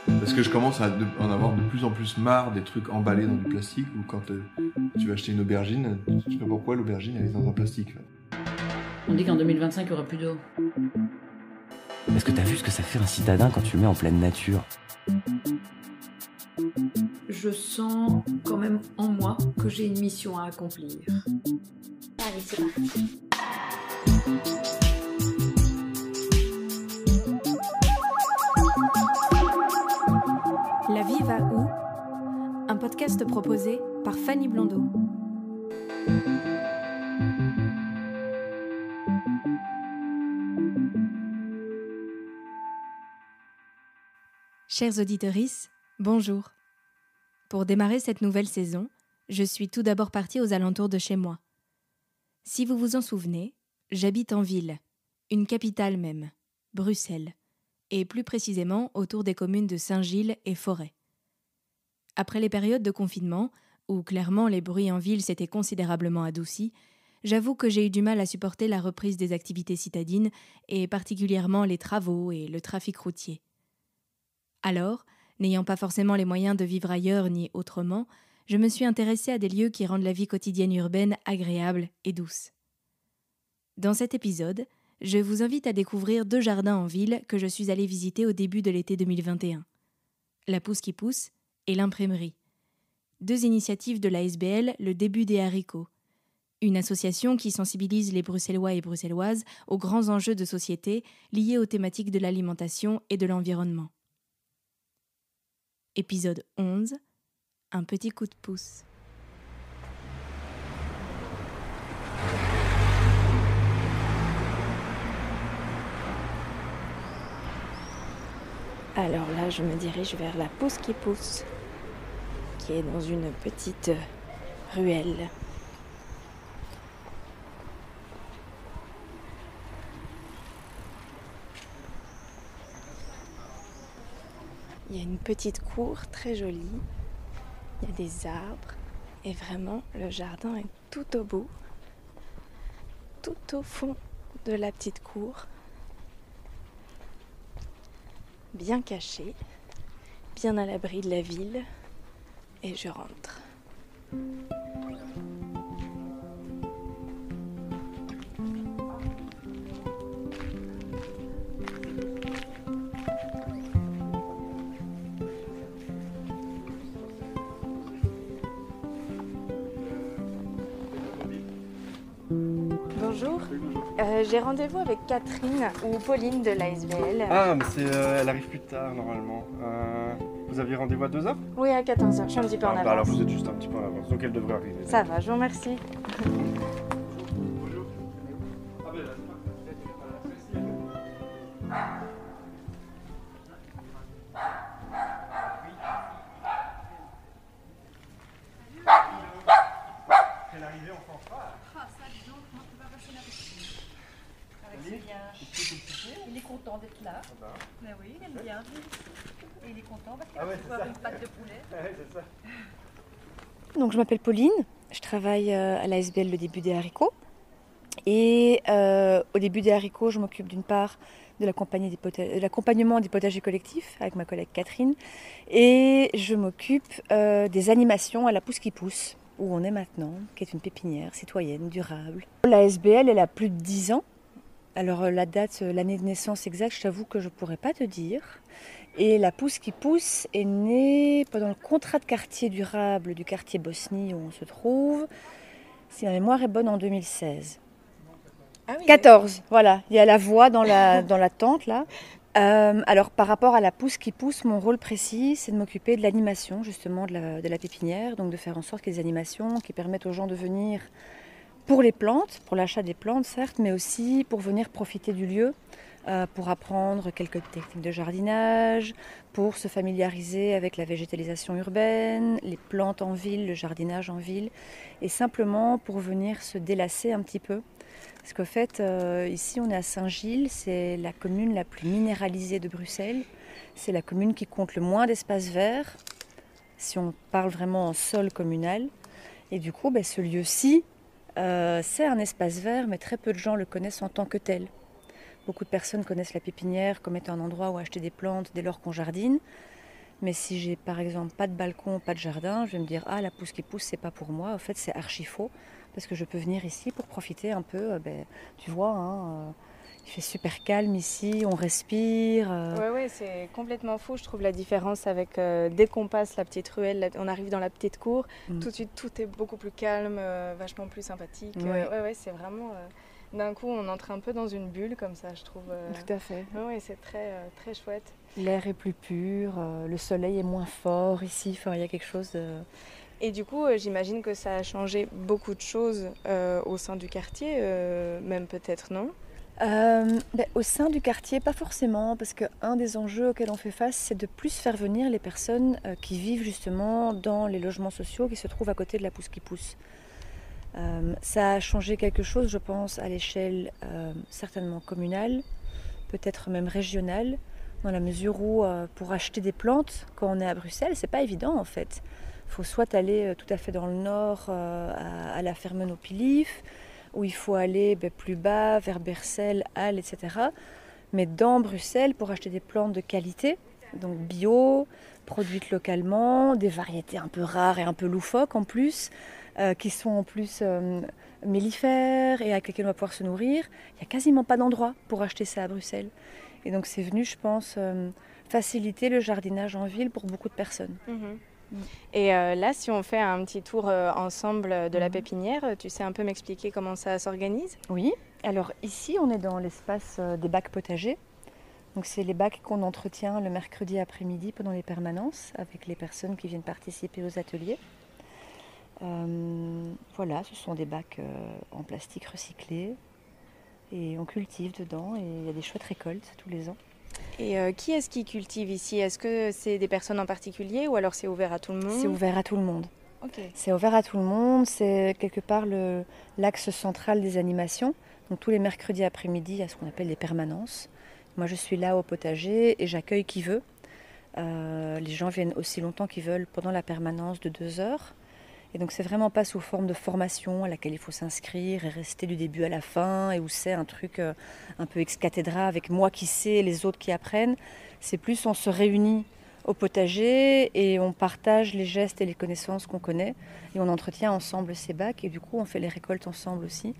Parce que je commence à en avoir de plus en plus marre des trucs emballés dans du plastique, ou quand tu vas acheter une aubergine, tu sais pas pourquoi l'aubergine elle est dans un plastique. On dit qu'en 2025 il n'y aura plus d'eau. Est-ce que t'as vu ce que ça fait un citadin quand tu le mets en pleine nature? Je sens quand même en moi que j'ai une mission à accomplir. Allez, c'est parti. La vie va où? Un podcast proposé par Fanny Blondeau. Chers auditeurs, bonjour. Pour démarrer cette nouvelle saison, je suis tout d'abord partie aux alentours de chez moi. Si vous vous en souvenez, j'habite en ville, une capitale même, Bruxelles, et plus précisément autour des communes de Saint-Gilles et Forêt. Après les périodes de confinement, où clairement les bruits en ville s'étaient considérablement adoucis, j'avoue que j'ai eu du mal à supporter la reprise des activités citadines et particulièrement les travaux et le trafic routier. Alors, n'ayant pas forcément les moyens de vivre ailleurs ni autrement, je me suis intéressée à des lieux qui rendent la vie quotidienne urbaine agréable et douce. Dans cet épisode, je vous invite à découvrir 2 jardins en ville que je suis allée visiter au début de l'été 2021. La Pousse qui pousse et l'imprimerie. 2 initiatives de la SBL, le début des haricots. Une association qui sensibilise les Bruxellois et Bruxelloises aux grands enjeux de société liés aux thématiques de l'alimentation et de l'environnement. Épisode 11, un petit coup de pouce. Alors là, je me dirige vers la Pousse qui pousse, qui est dans une petite ruelle. Il y a une petite cour très jolie, il y a des arbres et vraiment le jardin est tout au bout, tout au fond de la petite cour. Bien caché, bien à l'abri de la ville, et je rentre. Bonjour, j'ai rendez-vous avec Catherine ou Pauline de l'ASBL. Ah, mais elle arrive plus tard normalement. Vous aviez rendez-vous à 2h? Oui, à 14h, je suis un petit peu en avance. Alors vous êtes juste un petit peu en avance, donc elle devrait arriver. Ça va, je vous remercie. Bonjour. Elle est arrivée en fanfare. Ah, ça, dis donc, comment tu vas passer la petite? Il est content d'être là. Ah bah. Ben oui, il aime bien. Et il est content parce qu'il Ah ouais, va c'est avoir ça. une pâte de poulet. Ouais, c'est ça. Donc je m'appelle Pauline, je travaille à l'ASBL le début des haricots. Et au début des haricots, je m'occupe d'une part de l'accompagnement des potagers collectifs avec ma collègue Catherine. Et je m'occupe des animations à la Pousse qui pousse, où on est maintenant, qui est une pépinière citoyenne, durable. L'ASBL, elle a plus de 10 ans. Alors la date, l'année de naissance exacte, je t'avoue que je ne pourrais pas te dire. Et la Pousse qui pousse est née pendant le contrat de quartier durable du quartier Bosnie où on se trouve, si ma mémoire est bonne, en 2016. Ah oui, 14, voilà, il y a la voix dans la tente là. Alors par rapport à la Pousse qui pousse, mon rôle précis, c'est de m'occuper de l'animation justement de la pépinière, donc de faire en sorte qu'il y ait des animations qui permettent aux gens de venir pour les plantes, pour l'achat des plantes certes, mais aussi pour venir profiter du lieu, pour apprendre quelques techniques de jardinage, pour se familiariser avec la végétalisation urbaine, les plantes en ville, le jardinage en ville, et simplement pour venir se délasser un petit peu. Parce qu'au fait, ici on est à Saint-Gilles, c'est la commune la plus minéralisée de Bruxelles, c'est la commune qui compte le moins d'espaces verts, si on parle vraiment en sol communal. Et du coup, ce lieu-ci C'est un espace vert, mais très peu de gens le connaissent en tant que tel. Beaucoup de personnes connaissent la pépinière comme étant un endroit où acheter des plantes dès lors qu'on jardine. Mais si j'ai par exemple pas de balcon, pas de jardin, je vais me dire ah la pousse qui pousse c'est pas pour moi. En fait c'est archi faux parce que je peux venir ici pour profiter un peu. Tu vois, hein, il fait super calme ici, on respire. Ouais, c'est complètement fou. Je trouve la différence avec dès qu'on passe la petite ruelle, on arrive dans la petite cour, tout de suite tout est beaucoup plus calme, vachement plus sympathique. Ouais, c'est vraiment. D'un coup, on entre un peu dans une bulle comme ça, je trouve. Tout à fait. Ouais, c'est très, très chouette. L'air est plus pur, le soleil est moins fort ici. Enfin, il y a quelque chose de... Et du coup, j'imagine que ça a changé beaucoup de choses au sein du quartier, même peut-être non? Au sein du quartier, pas forcément, parce qu'un des enjeux auxquels on fait face, c'est de plus faire venir les personnes qui vivent justement dans les logements sociaux qui se trouvent à côté de la pousse qui pousse. Ça a changé quelque chose, je pense, à l'échelle certainement communale, peut-être même régionale, dans la mesure où pour acheter des plantes, quand on est à Bruxelles, c'est pas évident en fait. Il faut soit aller tout à fait dans le nord, à la Fermen-au-Pilif, où il faut aller plus bas, vers Bercel, Halle, etc. Mais dans Bruxelles, pour acheter des plantes de qualité, donc bio, produites localement, des variétés un peu rares et un peu loufoques en plus, qui sont en plus mellifères et avec lesquelles on va pouvoir se nourrir, il n'y a quasiment pas d'endroit pour acheter ça à Bruxelles. Et donc c'est venu, je pense, faciliter le jardinage en ville pour beaucoup de personnes. Et là, si on fait un petit tour ensemble de la pépinière, tu sais un peu m'expliquer comment ça s'organise? Oui, alors ici on est dans l'espace des bacs potagers. Donc c'est les bacs qu'on entretient le mercredi après-midi pendant les permanences avec les personnes qui viennent participer aux ateliers. Voilà, ce sont des bacs en plastique recyclé et on cultive dedans et il y a des chouettes récoltes tous les ans. Et qui est-ce qui cultive ici? Est-ce que c'est des personnes en particulier ou alors c'est ouvert à tout le monde? C'est ouvert à tout le monde. Okay. C'est ouvert à tout le monde, c'est quelque part l'axe central des animations. Donc tous les mercredis après-midi, il y a ce qu'on appelle les permanences. Moi je suis là au potager et j'accueille qui veut. Les gens viennent aussi longtemps qu'ils veulent pendant la permanence de 2 heures. Et donc c'est vraiment pas sous forme de formation à laquelle il faut s'inscrire et rester du début à la fin et où c'est un truc un peu ex cathedra avec moi qui sais et les autres qui apprennent. C'est plus on se réunit au potager et on partage les gestes et les connaissances qu'on connaît et on entretient ensemble ces bacs et du coup on fait les récoltes ensemble aussi.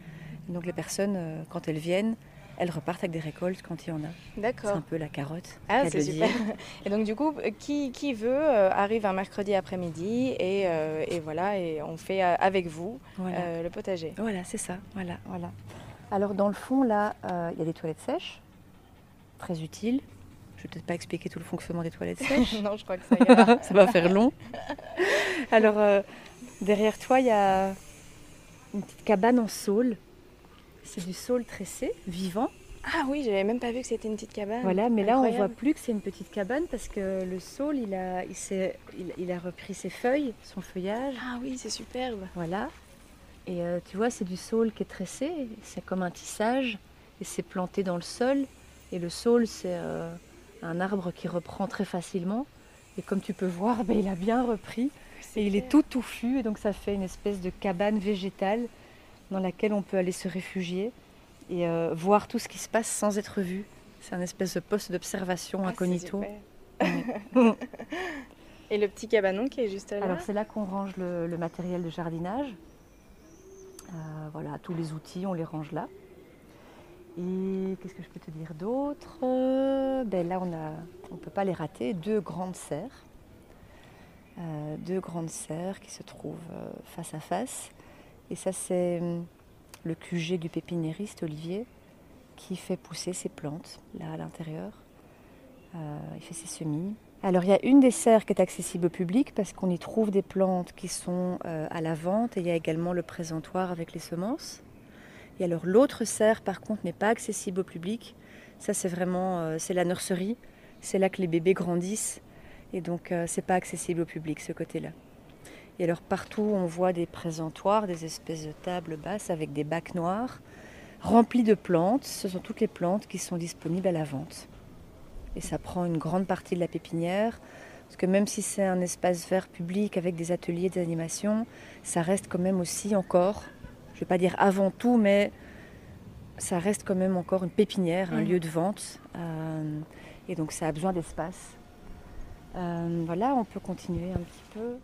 Et donc les personnes quand elles viennent, elles repartent avec des récoltes quand il y en a. D'accord. C'est un peu la carotte. Ah, c'est super. Et donc du coup, qui veut arrive un mercredi après-midi et voilà, et on fait avec vous le potager. Voilà, c'est ça. Voilà. Alors dans le fond, là, il y a des toilettes sèches, très utiles. Je ne vais peut-être pas expliquer tout le fonctionnement des toilettes sèches. Non, je crois que ça ira. Ça va faire long. Alors derrière toi, il y a une petite cabane en saule. C'est du saule tressé, vivant. Ah oui, j'avais même pas vu que c'était une petite cabane. Voilà, mais incroyable. là on voit plus que c'est une petite cabane parce que le saule, il a repris ses feuilles, son feuillage. Ah oui, c'est superbe. Voilà. Et tu vois, c'est du saule qui est tressé, c'est comme un tissage et c'est planté dans le sol. Et le saule, c'est un arbre qui reprend très facilement. Et comme tu peux voir, il a bien repris. Et il est tout touffu et donc ça fait une espèce de cabane végétale dans laquelle on peut aller se réfugier et voir tout ce qui se passe sans être vu. C'est un espèce de poste d'observation incognito. Et le petit cabanon qui est juste là? Alors c'est là qu'on range le matériel de jardinage. Voilà, tous les outils, on les range là. Et qu'est-ce que je peux te dire d'autre? Là, on ne peut pas les rater, 2 grandes serres. 2 grandes serres qui se trouvent face à face. Et ça, c'est le QG du pépiniériste Olivier qui fait pousser ses plantes là à l'intérieur. Il fait ses semis. Alors, il y a une des serres qui est accessible au public parce qu'on y trouve des plantes qui sont à la vente et il y a également le présentoir avec les semences. Et alors, l'autre serre, par contre, n'est pas accessible au public. Ça, c'est vraiment c'est la nurserie. C'est là que les bébés grandissent et donc c'est pas accessible au public, ce côté-là. Et alors partout, on voit des présentoirs, des espèces de tables basses avec des bacs noirs remplis de plantes. Ce sont toutes les plantes qui sont disponibles à la vente. Et ça prend une grande partie de la pépinière, parce que même si c'est un espace vert public avec des ateliers d'animation, ça reste quand même aussi encore, je ne vais pas dire avant tout, mais ça reste quand même encore une pépinière, un lieu de vente. Et donc ça a besoin d'espace. Voilà, on peut continuer un petit peu.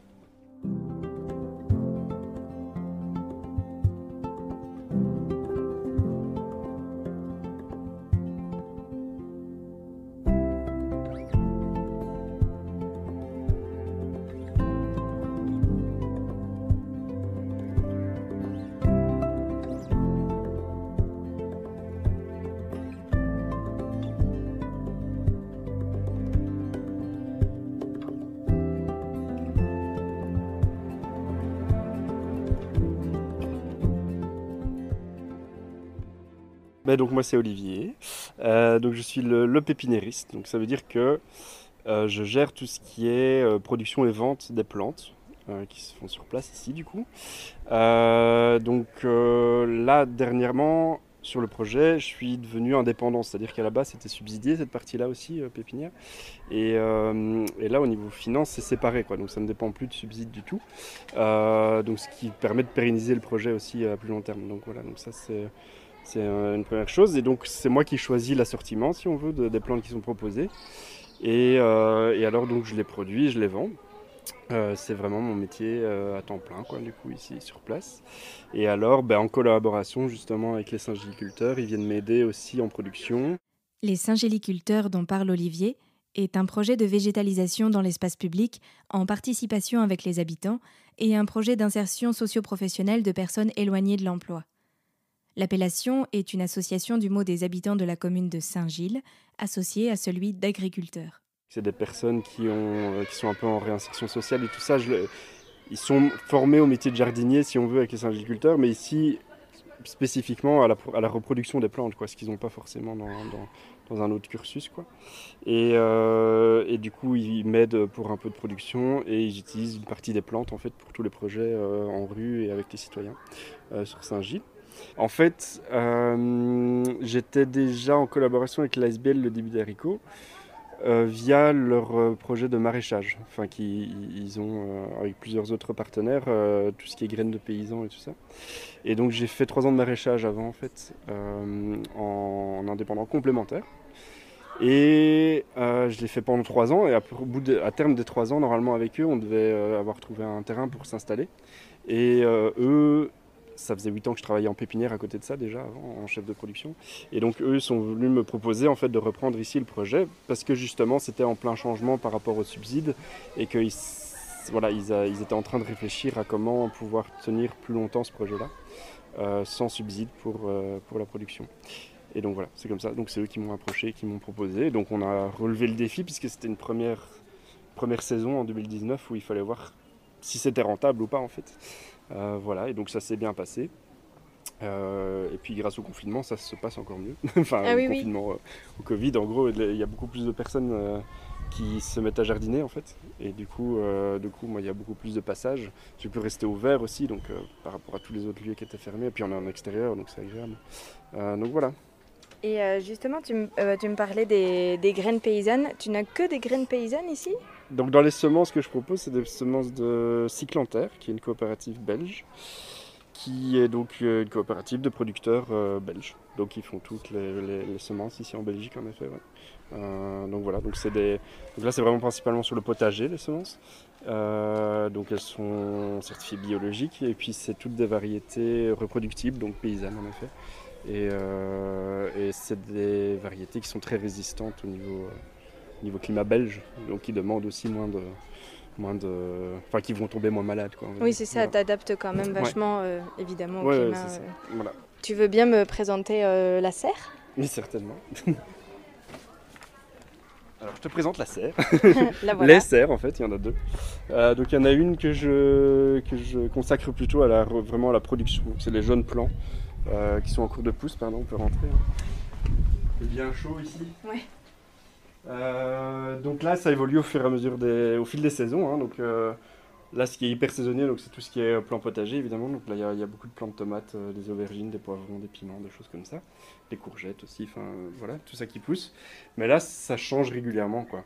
Donc moi c'est Olivier, donc je suis le pépiniériste, donc ça veut dire que je gère tout ce qui est production et vente des plantes qui se font sur place ici du coup. Là dernièrement sur le projet je suis devenu indépendant, c'est-à-dire qu'à la base c'était subsidié cette partie-là aussi, pépinière, et là au niveau finance c'est séparé quoi, donc ça ne dépend plus de subsides du tout, donc ce qui permet de pérenniser le projet aussi à plus long terme, donc voilà, donc ça c'est une première chose, et donc c'est moi qui choisis l'assortiment, si on veut, des plantes qui sont proposées. Et alors donc je les produis, je les vends. C'est vraiment mon métier à temps plein, quoi, du coup, ici sur place. Et alors, en collaboration justement avec les syngéliculteurs, ils viennent m'aider aussi en production. Les syngéliculteurs dont parle Olivier est un projet de végétalisation dans l'espace public en participation avec les habitants et un projet d'insertion socio-professionnelle de personnes éloignées de l'emploi. L'appellation est une association du mot des habitants de la commune de Saint-Gilles, associée à celui d'agriculteurs. C'est des personnes qui sont un peu en réinsertion sociale et tout ça. Ils sont formés au métier de jardinier, si on veut, avec les syngéliculteurs, mais ici, spécifiquement à la reproduction des plantes, quoi, ce qu'ils n'ont pas forcément dans un autre cursus, quoi. Et du coup, ils m'aident pour un peu de production et ils utilisent une partie des plantes en fait, pour tous les projets en rue et avec les citoyens sur Saint-Gilles. En fait, j'étais déjà en collaboration avec l'ASBL Le Début des Haricots via leur projet de maraîchage. Enfin, ils ont, avec plusieurs autres partenaires, tout ce qui est graines de paysans et tout ça. Et donc j'ai fait 3 ans de maraîchage avant, en fait, en indépendant complémentaire. Et je l'ai fait pendant 3 ans, et à terme des 3 ans, normalement avec eux, on devait avoir trouvé un terrain pour s'installer. Et eux, ça faisait 8 ans que je travaillais en pépinière à côté de ça déjà, avant, en chef de production. Et donc eux sont venus me proposer en fait de reprendre ici le projet, parce que justement c'était en plein changement par rapport aux subsides, et qu'ils ils étaient en train de réfléchir à comment pouvoir tenir plus longtemps ce projet-là, sans subside pour la production. Et donc voilà, c'est comme ça. Donc c'est eux qui m'ont approché, qui m'ont proposé. Donc on a relevé le défi, puisque c'était une première saison en 2019 où il fallait voir si c'était rentable ou pas en fait. Voilà, et donc ça s'est bien passé. Et puis grâce au confinement, ça se passe encore mieux. Enfin, confinement, au Covid, en gros, il y a beaucoup plus de personnes qui se mettent à jardiner en fait. Et du coup, moi, il y a beaucoup plus de passages. J'ai pu rester ouvert aussi, donc par rapport à tous les autres lieux qui étaient fermés. Et puis on est en extérieur, donc c'est agréable. Donc voilà. Et justement, tu me parlais des graines paysannes. Tu n'as que des graines paysannes ici ? Donc dans les semences que je propose, c'est des semences de Cyclanter, qui est une coopérative belge, qui est donc une coopérative de producteurs belges. Donc ils font toutes les semences ici en Belgique en effet. Ouais. Donc voilà, donc là c'est vraiment principalement sur le potager les semences. Donc elles sont certifiées biologiques et puis c'est toutes des variétés reproductibles, donc paysannes en effet. Et c'est des variétés qui sont très résistantes au niveau climat belge, donc qui demandent aussi qui vont tomber moins malades, quoi. Oui, c'est ça, voilà. T'adaptes quand même vachement, évidemment, au climat. C'est ça. Voilà. Tu veux bien me présenter la serre ? Oui, certainement. Alors, je te présente la serre. Voilà. Les serres, en fait, il y en a 2. Donc, il y en a une que je consacre plutôt vraiment à la production. C'est les jeunes plants qui sont en cours de pousse, pardon, on peut rentrer. C'est bien chaud ici. Ouais. Donc là, ça évolue au fil des saisons. Hein. Donc là, ce qui est hyper saisonnier, donc c'est tout ce qui est plant potager, évidemment. Donc là, il y a beaucoup de plants de tomates, des aubergines, des poivrons, des piments, des choses comme ça. Des courgettes aussi, enfin voilà, tout ça qui pousse. Mais là, ça change régulièrement, quoi.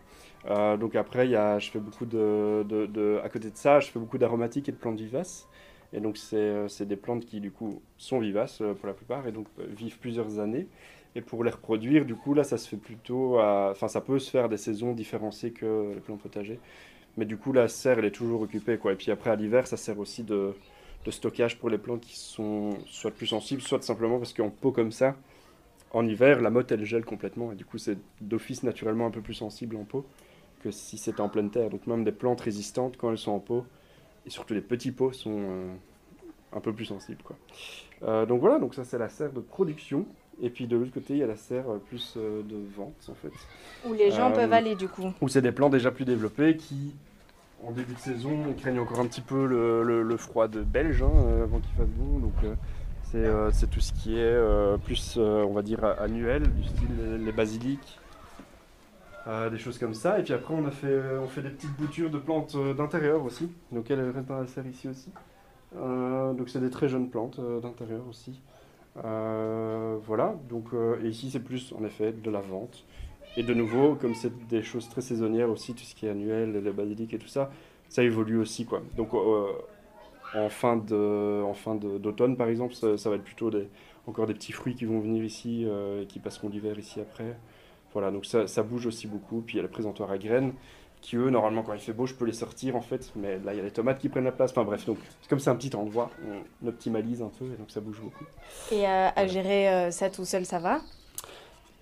Donc après, je fais beaucoup à côté de ça, je fais beaucoup d'aromatiques et de plantes vivaces. Et donc c'est des plantes qui du coup sont vivaces pour la plupart et donc vivent plusieurs années. Et pour les reproduire, du coup là ça se fait plutôt enfin ça peut se faire des saisons différenciées que les plantes potagers. Mais du coup la serre elle est toujours occupée quoi. Et puis après à l'hiver ça sert aussi de stockage pour les plantes qui sont soit plus sensibles, soit simplement parce qu'en pot comme ça, en hiver la motte elle gèle complètement et du coup c'est d'office naturellement un peu plus sensible en pot que si c'était en pleine terre. Donc même des plantes résistantes quand elles sont en pot, et surtout les petits pots sont un peu plus sensibles quoi. Donc voilà, donc ça c'est la serre de production. Et puis de l'autre côté, il y a la serre plus de vente, en fait. Où les gens peuvent aller, du coup. Où c'est des plants déjà plus développés qui, en début de saison, craignent encore un petit peu le froid de Belge, avant qu'il fasse bon. Donc c'est tout ce qui est plus, on va dire, annuel, du style les basiliques, des choses comme ça. Et puis après, on fait des petites boutures de plantes d'intérieur aussi. Donc elles restent dans la serre ici aussi. Donc c'est des très jeunes plantes d'intérieur aussi. Voilà, donc et ici c'est plus en effet de la vente. Et de nouveau, comme c'est des choses très saisonnières aussi, tout ce qui est annuel, les basiliques et tout ça, ça évolue aussi quoi. Donc en fin d'automne par exemple, ça va être plutôt encore des petits fruits qui vont venir ici et qui passeront l'hiver ici après. Voilà, donc ça bouge aussi beaucoup. Puis il y a les présentoirs à graines qui eux, normalement quand il fait beau, je peux les sortir en fait, mais là il y a les tomates qui prennent la place, enfin bref, donc comme c'est un petit endroit, on optimalise un peu et donc ça bouge beaucoup. Et à gérer ça tout seul, ça va?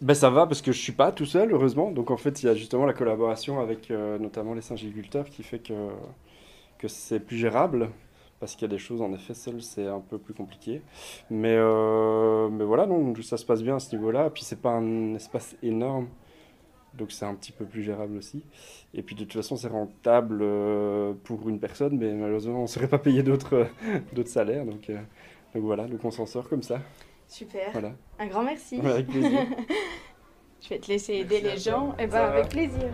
Ben ça va parce que je suis pas tout seul heureusement, donc en fait il y a justement la collaboration avec notamment les singiculteurs qui fait que c'est plus gérable, parce qu'il y a des choses en effet seul c'est un peu plus compliqué, mais voilà, donc ça se passe bien à ce niveau-là, puis c'est pas un espace énorme. Donc c'est un petit peu plus gérable aussi. Et puis de toute façon c'est rentable pour une personne, mais malheureusement on ne saurait pas payer d'autres salaires. Donc voilà, donc on s'en sort comme ça. Super, voilà. Un grand merci. Ouais, avec plaisir. Je vais te laisser aider les gens. Et ben avec plaisir.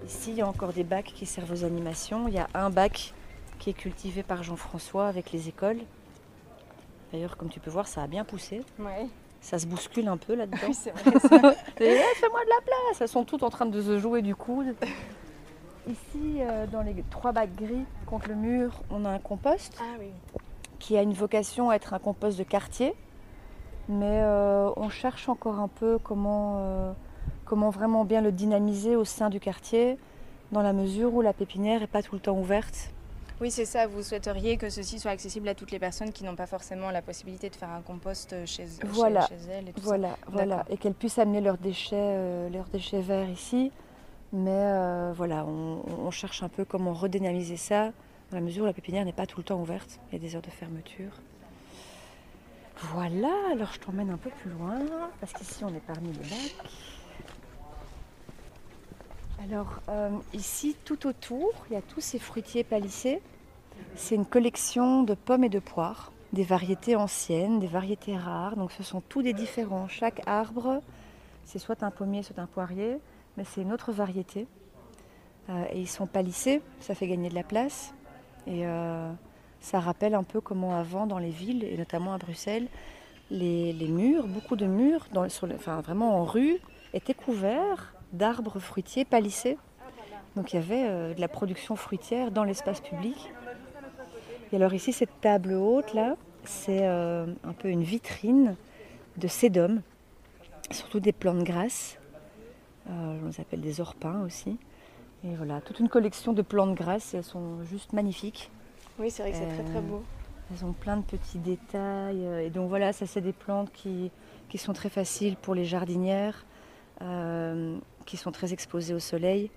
Ici, il y a encore des bacs qui servent aux animations. Il y a un bac qui est cultivé par Jean-François avec les écoles. D'ailleurs, comme tu peux voir, ça a bien poussé. Ouais. Ça se bouscule un peu là-dedans. Oui, c'est vrai. Ça. Fais-moi de la place. Elles sont toutes en train de se jouer du coude. Ici, dans les 3 bacs gris contre le mur, on a un compost qui a une vocation à être un compost de quartier. Mais on cherche encore un peu comment vraiment bien le dynamiser au sein du quartier, dans la mesure où la pépinière n'est pas tout le temps ouverte. Oui, c'est ça. Vous souhaiteriez que ceci soit accessible à toutes les personnes qui n'ont pas forcément la possibilité de faire un compost chez elles et tout ça. Voilà. Et qu'elles puissent amener leurs déchets verts ici. Mais voilà, on cherche un peu comment redynamiser ça, dans la mesure où la pépinière n'est pas tout le temps ouverte. Il y a des heures de fermeture. Voilà, alors je t'emmène un peu plus loin, parce qu'ici on est parmi les bacs. Alors ici, tout autour, il y a tous ces fruitiers palissés. C'est une collection de pommes et de poires, des variétés anciennes, des variétés rares. Donc ce sont tous des différents. Chaque arbre, c'est soit un pommier, soit un poirier, mais c'est une autre variété. Et ils sont palissés, ça fait gagner de la place. Et ça rappelle un peu comment avant, dans les villes, et notamment à Bruxelles, les murs, beaucoup de murs, vraiment en rue, étaient couverts d'arbres fruitiers palissés. Donc il y avait de la production fruitière dans l'espace public. Et alors ici, cette table haute là, c'est un peu une vitrine de sédum, surtout des plantes grasses. On les appelle des orpins aussi. Et voilà, toute une collection de plantes grasses, elles sont juste magnifiques. Oui, c'est vrai que c'est très très beau. Elles ont plein de petits détails. Et donc voilà, ça c'est des plantes qui sont très faciles pour les jardinières, qui sont très exposées au soleil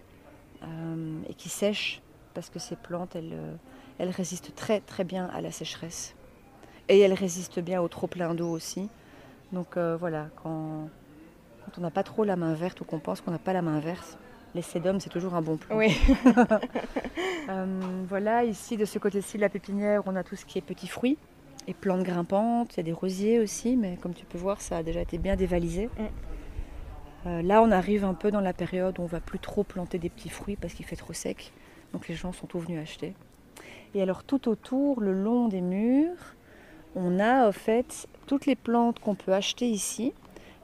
et qui sèchent parce que ces plantes, elles résistent très très bien à la sécheresse. Et elles résistent bien au trop plein d'eau aussi. Donc voilà, quand on n'a pas trop la main verte ou qu'on pense qu'on n'a pas la main verte, Les sédums, c'est toujours un bon plan. Oui. Voilà, ici, de ce côté-ci de la pépinière, on a tout ce qui est petits fruits et plantes grimpantes. Il y a des rosiers aussi, mais comme tu peux voir, ça a déjà été bien dévalisé. Là, on arrive un peu dans la période où on ne va plus trop planter des petits fruits parce qu'il fait trop sec. Donc les gens sont tous venus acheter. Et alors tout autour, le long des murs, on a en fait toutes les plantes qu'on peut acheter ici.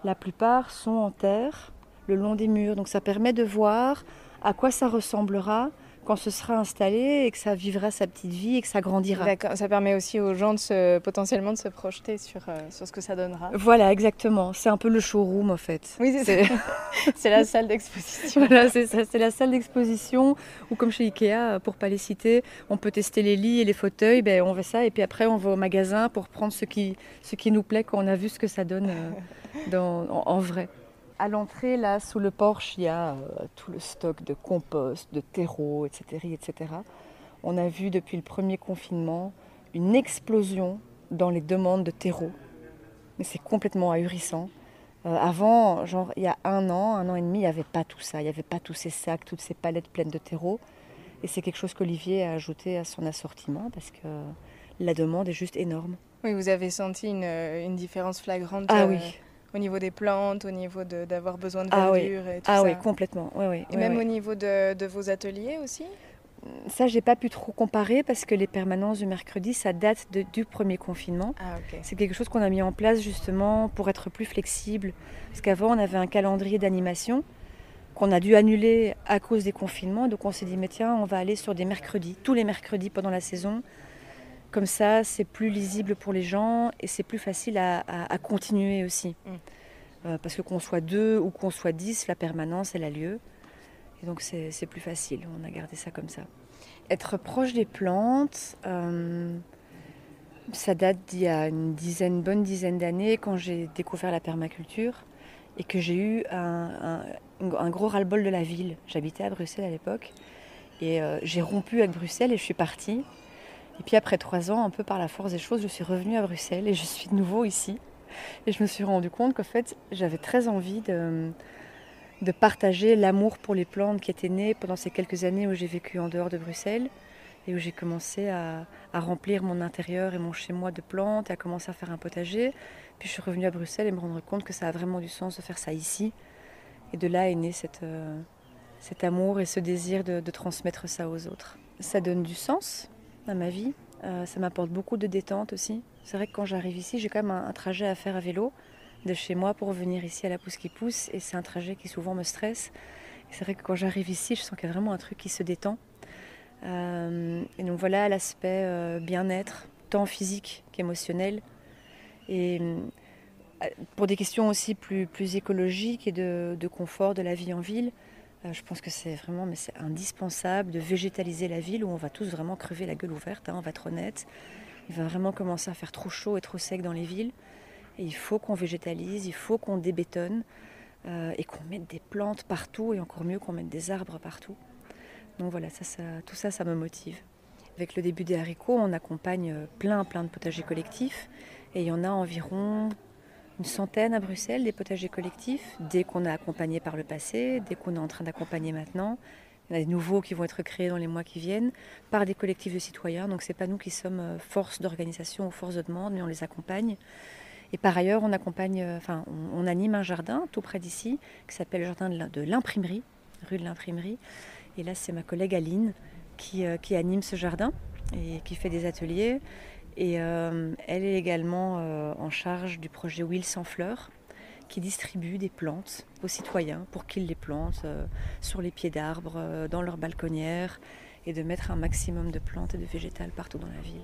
La plupart sont en terre le long des murs. Donc ça permet de voir à quoi ça ressemblera quand ce sera installé et que ça vivra sa petite vie et que ça grandira. D'accord, ça permet aussi aux gens potentiellement de se projeter sur ce que ça donnera. Voilà, exactement. C'est un peu le showroom en fait. Oui, c'est la salle d'exposition. Voilà, c'est ça, c'est la salle d'exposition où comme chez Ikea, pour ne pas les citer, on peut tester les lits et les fauteuils, on fait ça et puis après on va au magasin pour prendre ce qui nous plaît quand on a vu ce que ça donne en vrai. À l'entrée, là, sous le porche, il y a tout le stock de compost, de terreau, etc., etc. On a vu depuis le premier confinement une explosion dans les demandes de terreau. Mais c'est complètement ahurissant. Avant, genre il y a un an et demi, il n'y avait pas tout ça. Il n'y avait pas tous ces sacs, toutes ces palettes pleines de terreau. Et c'est quelque chose qu'Olivier a ajouté à son assortiment parce que la demande est juste énorme. Oui, vous avez senti une différence flagrante. Ah oui. Au niveau des plantes, au niveau d'avoir besoin de verdure et tout ça. Ah oui, complètement. Oui, et même au niveau de vos ateliers aussi? Ça, j'ai pas pu trop comparer parce que les permanences du mercredi, ça date du premier confinement. Ah, ok. C'est quelque chose qu'on a mis en place justement pour être plus flexible. Parce qu'avant, on avait un calendrier d'animation qu'on a dû annuler à cause des confinements. Donc on s'est dit, mais tiens, on va aller sur des mercredis, tous les mercredis pendant la saison. Comme ça, c'est plus lisible pour les gens et c'est plus facile à continuer aussi. Parce que qu'on soit 2 ou qu'on soit 10, la permanence, elle a lieu. Et donc c'est plus facile, on a gardé ça comme ça. Être proche des plantes, ça date d'il y a une bonne dizaine d'années quand j'ai découvert la permaculture et que j'ai eu un gros ras-le-bol de la ville. J'habitais à Bruxelles à l'époque et j'ai rompu avec Bruxelles et je suis partie. Et puis après 3 ans, un peu par la force des choses, je suis revenue à Bruxelles et je suis de nouveau ici. Et je me suis rendu compte qu'en fait, j'avais très envie de partager l'amour pour les plantes qui était né pendant ces quelques années où j'ai vécu en dehors de Bruxelles et où j'ai commencé à remplir mon intérieur et mon chez-moi de plantes et à commencer à faire un potager. Puis je suis revenue à Bruxelles et me rendre compte que ça a vraiment du sens de faire ça ici. Et de là est né cet amour et ce désir de transmettre ça aux autres. Ça donne du sens à ma vie. Ça m'apporte beaucoup de détente aussi. C'est vrai que quand j'arrive ici, j'ai quand même un trajet à faire à vélo de chez moi pour venir ici à la Pousse qui pousse et c'est un trajet qui souvent me stresse. Et c'est vrai que quand j'arrive ici, je sens qu'il y a vraiment un truc qui se détend. Et donc voilà l'aspect bien-être, tant physique qu'émotionnel. Et pour des questions aussi plus écologiques et de confort de la vie en ville, je pense que c'est indispensable de végétaliser la ville où on va tous vraiment crever la gueule ouverte, on va être honnête. Il va vraiment commencer à faire trop chaud et trop sec dans les villes. Et il faut qu'on végétalise, il faut qu'on débétonne et qu'on mette des plantes partout et encore mieux qu'on mette des arbres partout. Donc voilà, tout ça, ça me motive. Avec le début des haricots, on accompagne plein de potagers collectifs et il y en a environ une centaine à Bruxelles, des potagers collectifs, dès qu'on a accompagné par le passé, dès qu'on est en train d'accompagner maintenant. Il y en a des nouveaux qui vont être créés dans les mois qui viennent par des collectifs de citoyens. Donc ce n'est pas nous qui sommes force d'organisation ou force de demande, mais on les accompagne. Et par ailleurs, on anime un jardin tout près d'ici qui s'appelle le jardin de l'imprimerie, rue de l'imprimerie. Et là, c'est ma collègue Aline qui anime ce jardin et qui fait des ateliers. Et elle est également en charge du projet Huile sans fleurs qui distribue des plantes aux citoyens pour qu'ils les plantent sur les pieds d'arbres, dans leurs balconnières et de mettre un maximum de plantes et de végétales partout dans la ville.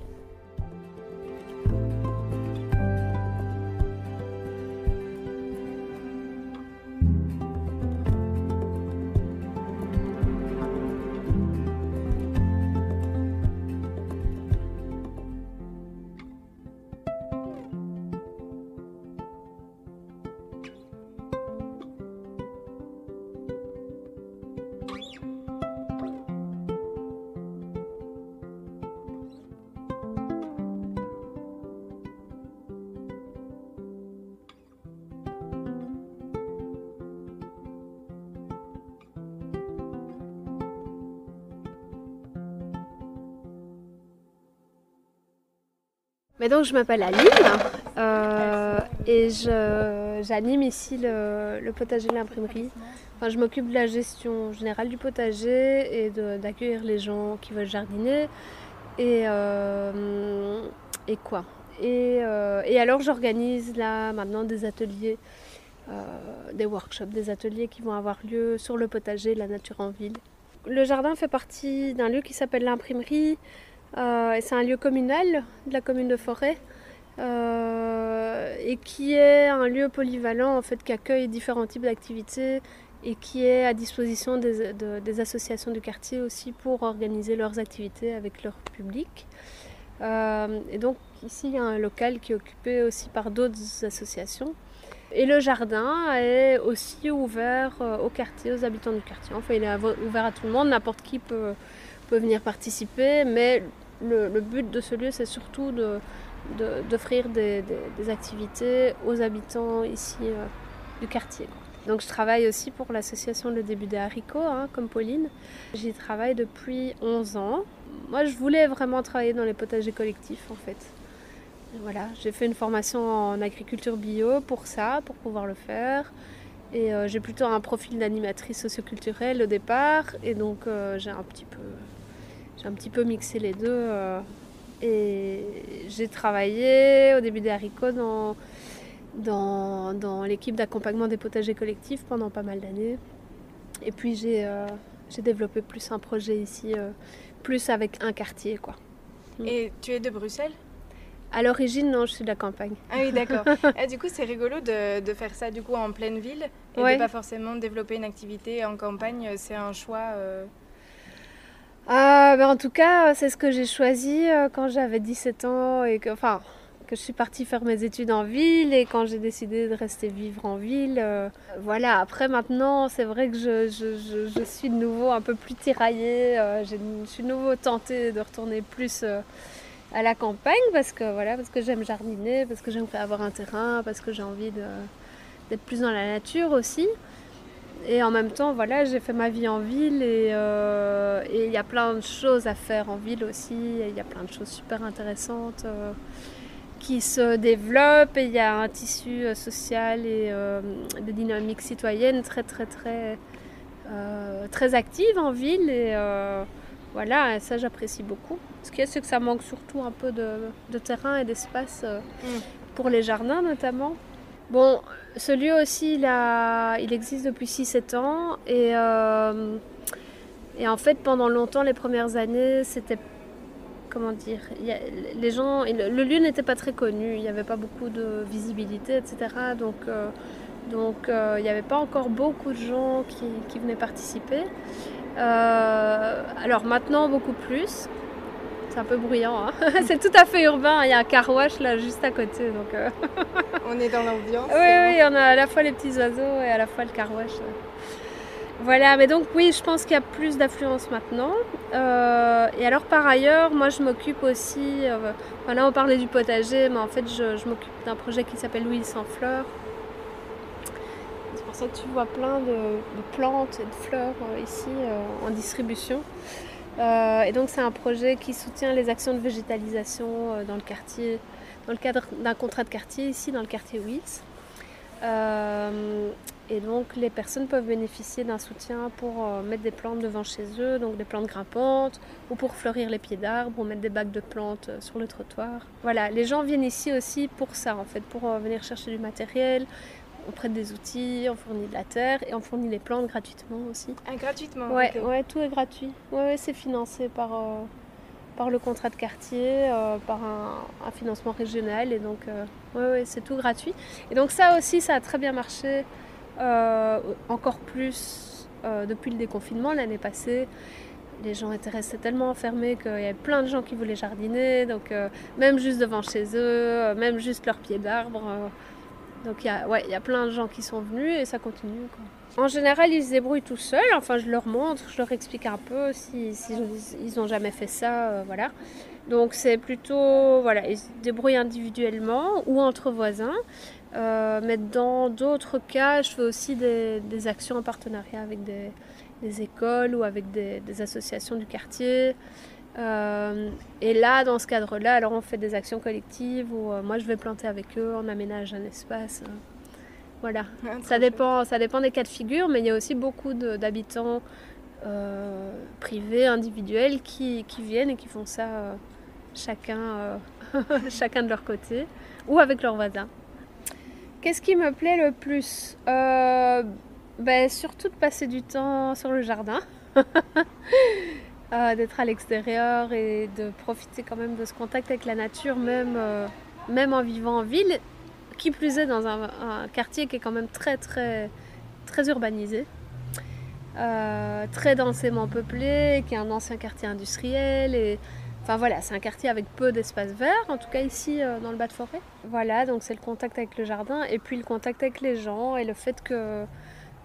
Mais donc je m'appelle Aline et j'anime ici le potager de l'imprimerie. Enfin, je m'occupe de la gestion générale du potager et d'accueillir les gens qui veulent jardiner. Et quoi. Et alors j'organise là maintenant des ateliers, des workshops, des ateliers qui vont avoir lieu sur le potager, la nature en ville. Le jardin fait partie d'un lieu qui s'appelle l'imprimerie. Et c'est un lieu communal de la commune de Forêt et qui est un lieu polyvalent en fait, qui accueille différents types d'activités et qui est à disposition des associations du quartier aussi pour organiser leurs activités avec leur public. Et donc ici il y a un local qui est occupé aussi par d'autres associations. Et le jardin est aussi ouvert au quartier, aux habitants du quartier. Enfin il est ouvert à tout le monde, n'importe qui peut venir participer, mais le but de ce lieu, c'est surtout d'offrir des activités aux habitants ici du quartier. Donc je travaille aussi pour l'association Le Début des Haricots, comme Pauline. J'y travaille depuis 11 ans. Moi, je voulais vraiment travailler dans les potagers collectifs, en fait. Et voilà, j'ai fait une formation en agriculture bio pour ça, pour pouvoir le faire. Et j'ai plutôt un profil d'animatrice socioculturelle au départ, et donc j'ai un petit peu mixé les deux. Et j'ai travaillé au Début des Haricots dans l'équipe d'accompagnement des potagers collectifs pendant pas mal d'années. Et puis j'ai développé plus un projet ici, plus avec un quartier, quoi. Et tu es de Bruxelles ? À l'origine, non, je suis de la campagne. Ah oui, d'accord. Du coup, c'est rigolo de faire ça du coup en pleine ville et de pas forcément développer une activité en campagne. C'est un choix En tout cas, c'est ce que j'ai choisi quand j'avais 17 ans et que je suis partie faire mes études en ville et quand j'ai décidé de rester vivre en ville. Voilà, après maintenant, c'est vrai que je suis de nouveau un peu plus tiraillée. Je suis de nouveau tentée de retourner plus à la campagne parce que j'aime jardiner, parce que j'aimerais avoir un terrain, parce que j'ai envie d'être plus dans la nature aussi. Et en même temps, voilà, j'ai fait ma vie en ville et il y a plein de choses à faire en ville aussi. Il y a plein de choses super intéressantes qui se développent et il y a un tissu social et des dynamiques citoyennes très actives en ville. Et voilà, ça j'apprécie beaucoup. Ce qu'il y a, c'est que ça manque surtout un peu de terrain et d'espace pour les jardins notamment. Bon, ce lieu aussi, il existe depuis 6-7 ans et en fait pendant longtemps, les premières années, c'était, comment dire, les gens, le lieu n'était pas très connu, il n'y avait pas beaucoup de visibilité, etc. Donc il n'y avait pas encore beaucoup de gens qui venaient participer. Alors maintenant, beaucoup plus. C'est un peu bruyant, c'est tout à fait urbain, il y a un car wash là juste à côté. Donc, on est dans l'ambiance. Oui, on a à la fois les petits oiseaux et à la fois le car wash. Voilà, mais donc oui, je pense qu'il y a plus d'affluence maintenant. Et alors par ailleurs, moi je m'occupe aussi, là on parlait du potager, mais en fait je m'occupe d'un projet qui s'appelle L'Huile sans fleurs. C'est pour ça que tu vois plein de plantes et de fleurs ici en distribution. Et donc c'est un projet qui soutient les actions de végétalisation dans le quartier, dans le cadre d'un contrat de quartier ici dans le quartier Huils. Et donc les personnes peuvent bénéficier d'un soutien pour mettre des plantes devant chez eux, donc des plantes grimpantes, ou pour fleurir les pieds d'arbres, ou mettre des bacs de plantes sur le trottoir. Voilà, les gens viennent ici aussi pour ça en fait, pour venir chercher du matériel. On prête des outils, on fournit de la terre et on fournit les plantes gratuitement aussi. Ah, gratuitement? Ouais, okay. Ouais, tout est gratuit. Ouais, c'est financé par le contrat de quartier, par un financement régional et donc c'est tout gratuit. Et donc ça aussi, ça a très bien marché, encore plus depuis le déconfinement l'année passée. Les gens étaient restés tellement enfermés qu'il y avait plein de gens qui voulaient jardiner, donc même juste devant chez eux, même juste leurs pieds d'arbre. Donc il y a plein de gens qui sont venus et ça continue, quoi. En général, ils se débrouillent tout seuls. Enfin, je leur montre, je leur explique un peu si ils n'ont jamais fait ça, voilà. Donc c'est plutôt, voilà, ils se débrouillent individuellement ou entre voisins. Mais dans d'autres cas, je fais aussi des actions en partenariat avec des écoles ou avec des associations du quartier. Et là, dans ce cadre-là, alors on fait des actions collectives où moi je vais planter avec eux, on aménage un espace. Voilà, ça dépend des cas de figure, mais il y a aussi beaucoup d'habitants privés, individuels qui viennent et qui font ça chacun de leur côté ou avec leurs voisins. Qu'est-ce qui me plaît le plus? Surtout de passer du temps sur le jardin. D'être à l'extérieur et de profiter quand même de ce contact avec la nature, même en vivant en ville, qui plus est dans un quartier qui est quand même très très très urbanisé, très densément peuplé, qui est un ancien quartier industriel et enfin voilà, c'est un quartier avec peu d'espace vert, en tout cas ici dans le bas de forêt. Voilà, donc c'est le contact avec le jardin et puis le contact avec les gens et le fait que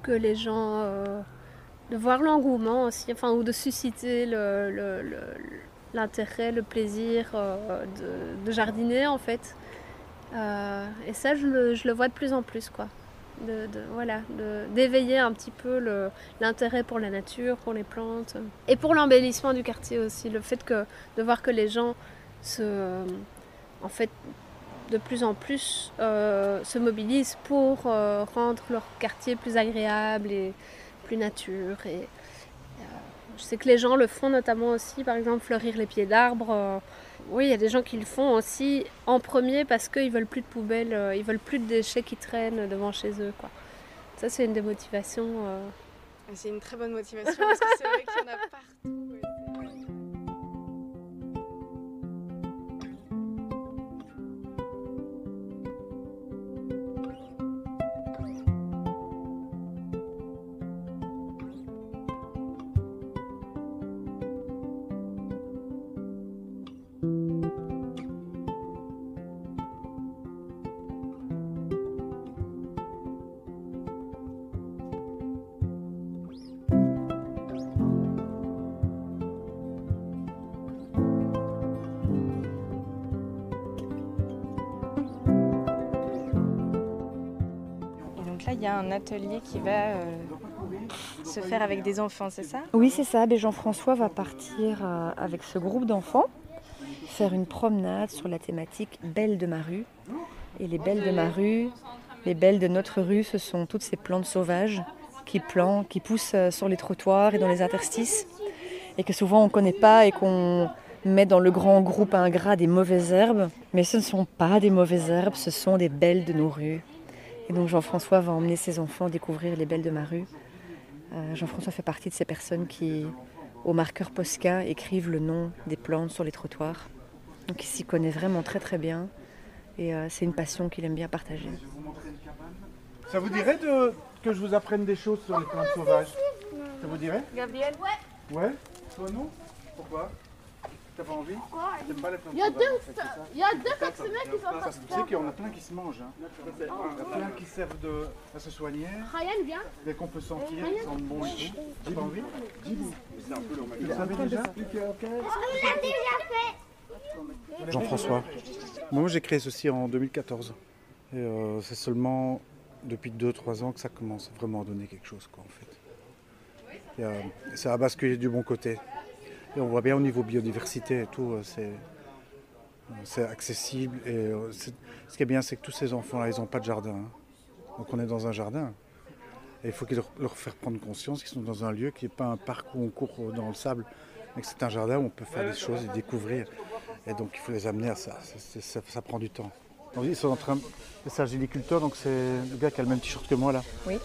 les gens de voir l'engouement aussi, enfin, ou de susciter l'intérêt, le plaisir de jardiner en fait. Et ça, je le vois de plus en plus, quoi. D'éveiller un petit peu l'intérêt pour la nature, pour les plantes. Et pour l'embellissement du quartier aussi, le fait de voir que les gens en fait, de plus en plus se mobilisent pour rendre leur quartier plus agréable et plus nature. Et je sais que les gens le font notamment aussi, par exemple fleurir les pieds d'arbres. Oui, il y a des gens qui le font aussi en premier parce qu'ils veulent plus de poubelles, ils veulent plus de déchets qui traînent devant chez eux, quoi. Ça, c'est une des motivations. C'est une très bonne motivation parce que c'est vrai qu'il y en a partout. Là, il y a un atelier qui va se faire avec des enfants, c'est ça? Oui, c'est ça. Jean-François va partir avec ce groupe d'enfants faire une promenade sur la thématique Belles de ma rue. Et les belles de ma rue, les belles de notre rue, ce sont toutes ces plantes sauvages qui poussent sur les trottoirs et dans les interstices et que souvent on ne connaît pas et qu'on met dans le grand groupe ingrat des mauvaises herbes. Mais ce ne sont pas des mauvaises herbes, ce sont des belles de nos rues. Et donc Jean-François va emmener ses enfants découvrir les belles de ma rue. Jean-François fait partie de ces personnes qui, au marqueur Posca, écrivent le nom des plantes sur les trottoirs. Donc il s'y connaît vraiment très très bien. Et c'est une passion qu'il aime bien partager. Ça vous dirait que je vous apprenne des choses sur les plantes sauvages? Ça vous dirait? Gabriel? Ouais? Toi non? Pourquoi? T'as pas envie? T'aimes pas les plantes Il y a sauvages? Il y a deux vaccinés qui sont Tu sais qu'il y en a plein qui se mangent. Hein. Il y en a plein qui servent à se soigner. Ryan, viens. Et qu'on peut sentir, qui sentent bon et tout. T'as pas envie? C'est un peu leur Vous le savez déjà? Jean-François. Moi j'ai créé ceci en 2014. Et c'est seulement depuis 2-3 ans que ça commence vraiment à donner quelque chose, quoi, en fait. Ça a basculé du bon côté. Et on voit bien au niveau biodiversité et tout, c'est accessible. Et ce qui est bien, c'est que tous ces enfants-là, ils n'ont pas de jardin. Hein. Donc on est dans un jardin. Et il faut leur faire prendre conscience qu'ils sont dans un lieu qui n'est pas un parc où on court dans le sable, mais que c'est un jardin où on peut faire des choses et découvrir. Et donc il faut les amener à ça. Ça prend du temps. Donc, ils sont en train. C'est un géniculteur, donc c'est le gars qui a le même t-shirt que moi là. Oui.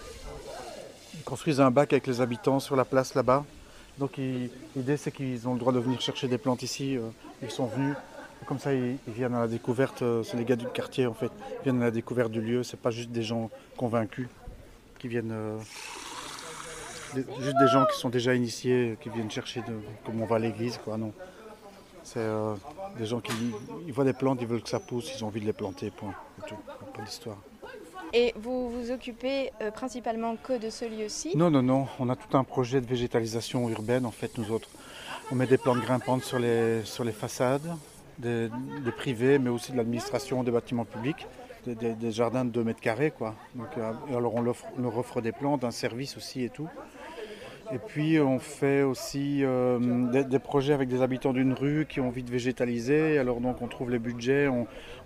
Ils construisent un bac avec les habitants sur la place là-bas. Donc l'idée c'est qu'ils ont le droit de venir chercher des plantes ici. Ils sont venus. Comme ça ils viennent à la découverte. C'est les gars du quartier en fait. Ils viennent à la découverte du lieu. C'est pas juste des gens convaincus qui viennent. Juste des gens qui sont déjà initiés, qui viennent chercher comme on va à l'église, quoi. Non. C'est des gens qui ils voient des plantes, ils veulent que ça pousse, ils ont envie de les planter, point. C'est tout. Pas d'histoire. Et vous vous occupez principalement que de ce lieu-ci? Non. On a tout un projet de végétalisation urbaine, en fait, nous autres. On met des plantes grimpantes sur les façades, des privés, mais aussi de l'administration, des bâtiments publics, des jardins de 2 mètres carrés, quoi. Donc, alors on leur offre des plantes, un service aussi et tout. Et puis on fait aussi des projets avec des habitants d'une rue qui ont envie de végétaliser. Alors donc on trouve les budgets,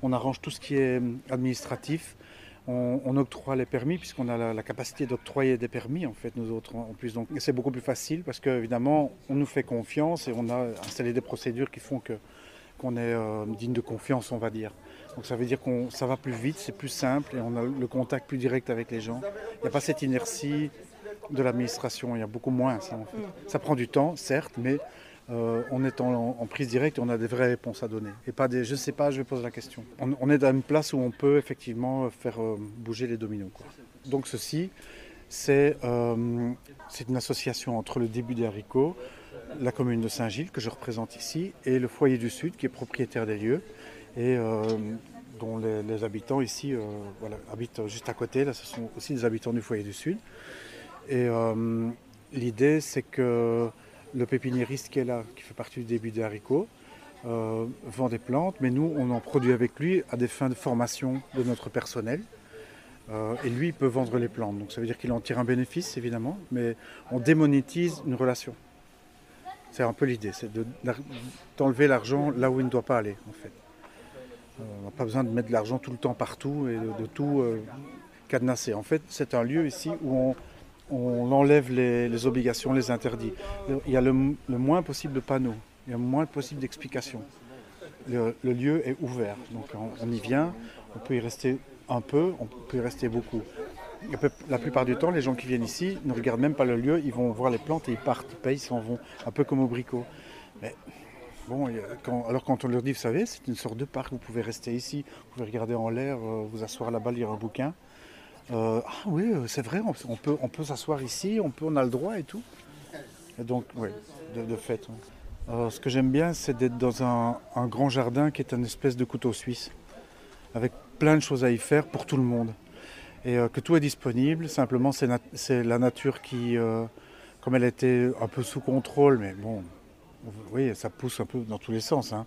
on arrange tout ce qui est administratif. On octroie les permis puisqu'on a la capacité d'octroyer des permis en fait nous autres en plus. Donc c'est beaucoup plus facile parce qu'évidemment on nous fait confiance et on a installé des procédures qui font qu'on est digne de confiance on va dire. Donc ça veut dire que ça va plus vite, c'est plus simple et on a le contact plus direct avec les gens. Il n'y a pas cette inertie de l'administration, il y a beaucoup moins ça en fait. Ça prend du temps certes mais on est en prise directe et on a des vraies réponses à donner. Et pas des je ne sais pas, je vais poser la question. On est dans une place où on peut effectivement faire bouger les dominos, quoi. Donc ceci, c'est une association entre le Début des haricots, la commune de Saint-Gilles que je représente ici et le Foyer du Sud qui est propriétaire des lieux et dont les habitants ici habitent juste à côté. Là, ce sont aussi des habitants du Foyer du Sud. Et l'idée, c'est que le pépiniériste qui est là, qui fait partie du Début des haricots, vend des plantes, mais nous, on en produit avec lui à des fins de formation de notre personnel. Et lui, il peut vendre les plantes. Donc ça veut dire qu'il en tire un bénéfice, évidemment, mais on démonétise une relation. C'est un peu l'idée, c'est d'enlever l'argent là où il ne doit pas aller, en fait. On n'a pas besoin de mettre de l'argent tout le temps partout et de tout cadenasser. En fait, c'est un lieu ici où on enlève les obligations, les interdits. Il y a le moins possible de panneaux, il y a le moins possible d'explications. Le lieu est ouvert, donc on y vient, on peut y rester un peu, on peut y rester beaucoup. La plupart du temps, les gens qui viennent ici ne regardent même pas le lieu, ils vont voir les plantes et ils partent, ils payent, ils s'en vont, un peu comme au bricot. Mais bon, quand on leur dit, vous savez, c'est une sorte de parc, vous pouvez rester ici, vous pouvez regarder en l'air, vous asseoir là-bas, lire un bouquin. Ah oui, c'est vrai, on peut s'asseoir ici, on a le droit et tout. Et donc, oui, de fait. Ce que j'aime bien, c'est d'être dans un grand jardin qui est une espèce de couteau suisse, avec plein de choses à y faire pour tout le monde. Et que tout est disponible, simplement c'est la nature qui, comme elle était un peu sous contrôle, mais bon, oui, ça pousse un peu dans tous les sens. Hein.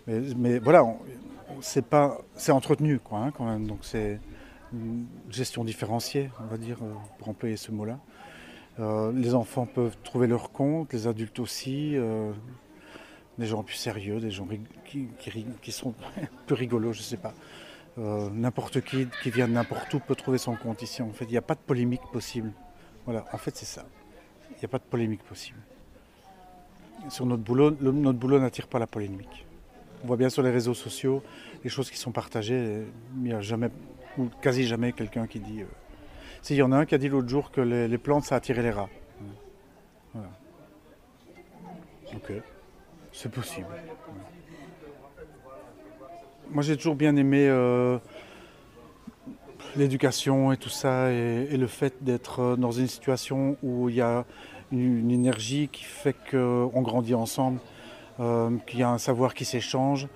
Mais voilà, c'est entretenu quoi, hein, quand même, donc c'est une gestion différenciée, on va dire, pour employer ce mot-là. Les enfants peuvent trouver leur compte, les adultes aussi, des gens plus sérieux, des gens qui sont plus rigolos, je ne sais pas. N'importe qui vient de n'importe où peut trouver son compte ici. En fait, il n'y a pas de polémique possible. Voilà, en fait, c'est ça. Il n'y a pas de polémique possible. Sur notre boulot n'attire pas la polémique. On voit bien sur les réseaux sociaux les choses qui sont partagées. Il n'y a jamais, ou quasi jamais, quelqu'un qui dit... Si, il y en a un qui a dit l'autre jour que les plantes, ça attirait les rats. Voilà. Ok, c'est possible. Moi, j'ai toujours bien aimé l'éducation et tout ça, et le fait d'être dans une situation où il y a une énergie qui fait qu'on grandit ensemble, qu'il y a un savoir qui s'échange.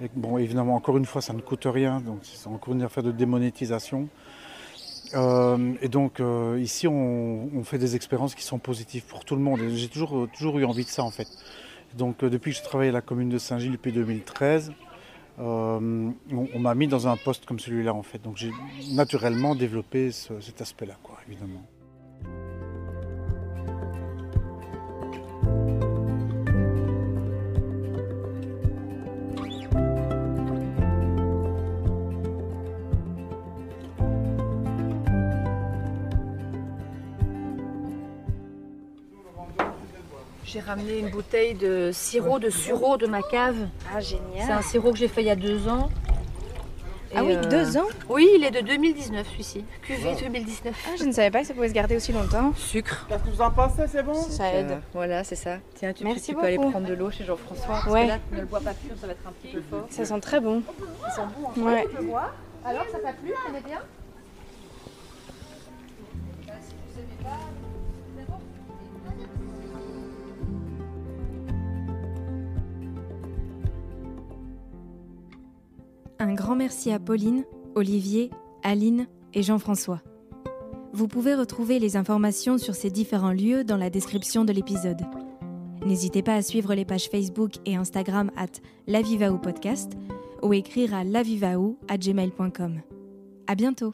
Et bon, évidemment, encore une fois, ça ne coûte rien, donc c'est encore une affaire de démonétisation. Et donc, ici, on fait des expériences qui sont positives pour tout le monde. Et j'ai toujours eu envie de ça, en fait. Donc, depuis que je travaille à la commune de Saint-Gilles depuis 2013, on m'a mis dans un poste comme celui-là en fait, donc j'ai naturellement développé cet aspect-là, quoi, évidemment. J'ai ramené une bouteille de sirop de sureau de ma cave. Ah, génial. C'est un sirop que j'ai fait il y a 2 ans. Ah oui, 2 ans? Oui, il est de 2019 celui-ci. Cuvée 2019. Ah, je ne savais pas que ça pouvait se garder aussi longtemps. Sucre. Qu'est-ce que vous en pensez, c'est bon? Ça aide. Voilà, c'est ça. Tiens, tu Merci peux aller beaucoup. prendre de l'eau chez Jean-François. Parce Ouais. que là, ne le bois pas pur, ça va être un petit peu fort. Ça sent très bon. Ils sont bons, en Ouais. fait. Tu peux boire? Alors, ça t'a plu? T'aimais bien? Un grand merci à Pauline, Olivier, Aline et Jean-François. Vous pouvez retrouver les informations sur ces différents lieux dans la description de l'épisode. N'hésitez pas à suivre les pages Facebook et Instagram @lavivaoupodcast ou écrire à lavivaou@gmail.com. À bientôt!